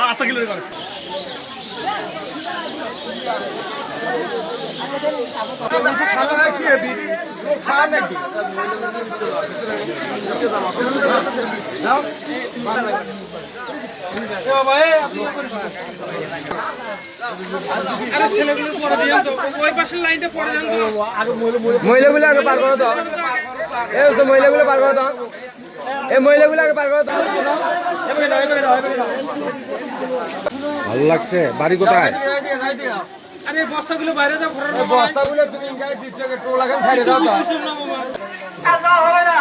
আস্তা কিলো মহিলাগুলো আগে পার করো তো, মহিলাগুলো পার করো তো, এই মহিলাগুলো আগে পার করো তো। ভালো লাগছে। বাড়ি কোথায়? আরে বস্তাগুলো বাইরে দাও, বস্তাগুলো তুমি ইনকাই দিচ্ছ, টোল লাগান ছাড়ে দাও তো। হবে না।